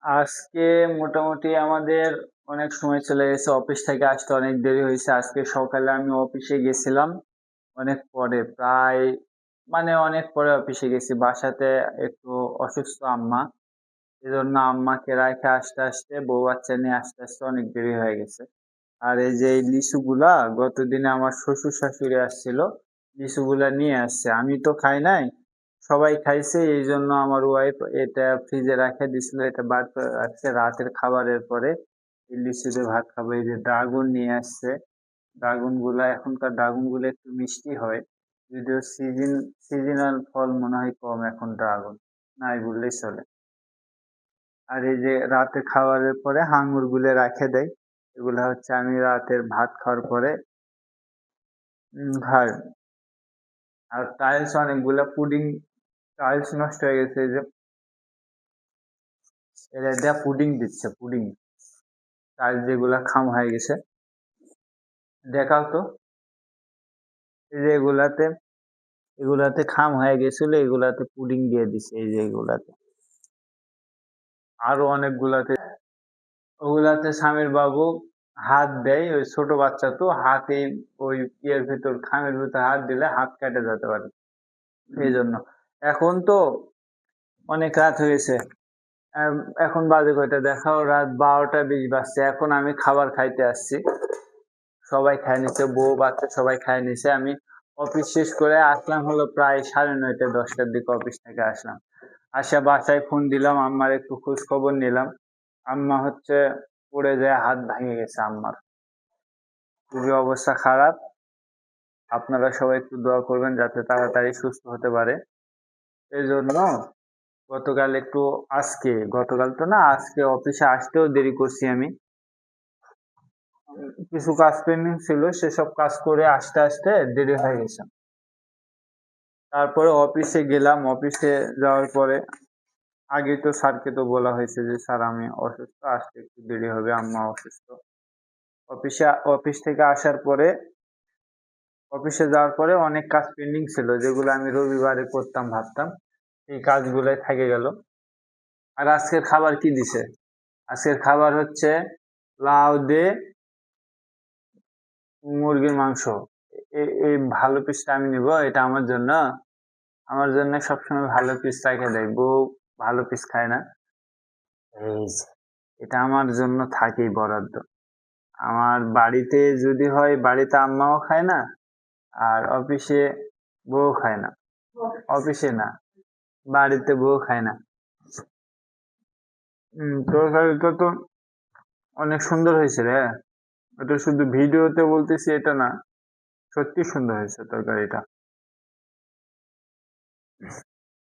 আজকে মোটামুটি আমাদের অনেক সময় চলে গেছে, অফিস থেকে আসতে অনেক দেরি হয়েছে। আজকে সকালে আমি অফিসে গেছিলাম অনেক পরে, প্রায় মানে অনেক পরে অফিসে গেছি। বাসাতে একটু অসুস্থ আম্মা, এজন্য আম্মাকে রেখে আসতে আসতে, বউ বাচ্চা নিয়ে আসতে আসতে অনেক দেরি হয়ে গেছে। আর এই যে এই লিচুগুলা গতদিনে আমার শ্বশুর শাশুড়ি আসছিল, লিচুগুলা নিয়ে আসছে, আমি তো খাই নাই, সবাই খাইছে। এই জন্য আমার ওয়াইফ এটা ফ্রিজে রেখে দিছিল, এটা বার করে রাখছে রাতের খাবারের পরে এই লিচু দিয়ে ভাত খাবো। এই যে ড্রাগন নিয়ে আসছে, ড্রাগন গুলা, এখনকার ড্রাগন গুলো একটু মিষ্টি হয়, যদিও সিজনাল ফল মনে হয় কম এখন ড্রাগন, নাই বললেই চলে। আর এই যে রাতে খাবারের পরে হাঙুর গুলে রাখে দেয়, এগুলা হচ্ছে আমি রাতের ভাত খাওয়ার পরে খাই। আর টাইলস অনেকগুলা, পুডিং, টাইলস নষ্ট হয়ে গেছে, এই যে এরা দেয়া পুডিং দিচ্ছে, পুডিং, টাইলস যেগুলা খাম হয়ে গেছে। দেখাও তো, এই যে এগুলাতে খাম হয়ে গেছিল, এগুলাতে পুডিং দিয়ে দিছে, এই যে এগুলাতে, আরো অনেকগুলাতে। ওগুলাতে স্বামীর বাবু হাত দেয়, ওই ছোট বাচ্চা তো, হাতে ওই ইয়ের ভিতর, খামের ভিতর হাত দিলে হাত কেটে যেতে পারে, এই জন্য। এখন তো অনেক রাত হয়েছে, আম, এখন বাজে কয়টা দেখাও, রাত 12টা 20 বাজছে। এখন আমি খাবার খাইতে আসছি, সবাই খাই নিছে, বউ বাচ্চা সবাই খাই নিছে। আমি অফিস শেষ করে আসলাম হলো প্রায় 9:30 10টার দিকে, অফিস থেকে আসলাম। আসা বাসায় ফোন দিলাম, আম্মার একটু খোঁজ খবর নিলাম। আম্মা হচ্ছে পড়ে যায়, হাত ভেঙে গেছে আম্মার, খুবই অবস্থা খারাপ। আপনারা সবাই একটু দোয়া করবেন যাতে তাড়াতাড়ি সুস্থ হতে পারে। এই জন্য গতকাল তো না, আজকে অফিসে আসতেও দেরি করছি আমি। কিছু কাজ পেন্ডিং ছিল, সেসব কাজ করে আসতে আসতে দেরি হয়ে গেছে। তারপরে অফিসে গেলাম, অফিসে যাওয়ার পরে আগে তো স্যারকে তো বলা হয়েছে যে স্যার আমি অসুস্থ, আসতে একটু দেরি হবে, আম্মা অসুস্থ। অফিসে অফিস থেকে আসার পরে, অফিসে যাওয়ার পরে অনেক কাজ পেন্ডিং ছিল, যেগুলো আমি রবিবারে করতাম ভাবতাম, এই কাজগুলোই থেকে গেল। আর আজকের খাবার কি দিছে? আজকের খাবার হচ্ছে লাউ দিয়ে মুরগির মাংস। এই ভালো পিসটা আমি নিব, এটা আমার জন্য। আমার জন্য সবসময় ভালো পিস রেখে দেয়, বউ ভালো পিস খায় না। এই যে, এটা আমার জন্য থাকেই বরাদ্দ। আমার বাড়িতে যদি হয়, বাড়িতে আম্মাও খায় না, আর অফিসে বউ খায় না। অফিসে না, বাড়িতে বউ খায় না। তরকারিটা তো অনেক সুন্দর হয়েছে রে। এটা শুধু ভিডিওতে বলতেছি এটা না, সত্যি সুন্দর হয়েছে তরকারিটা।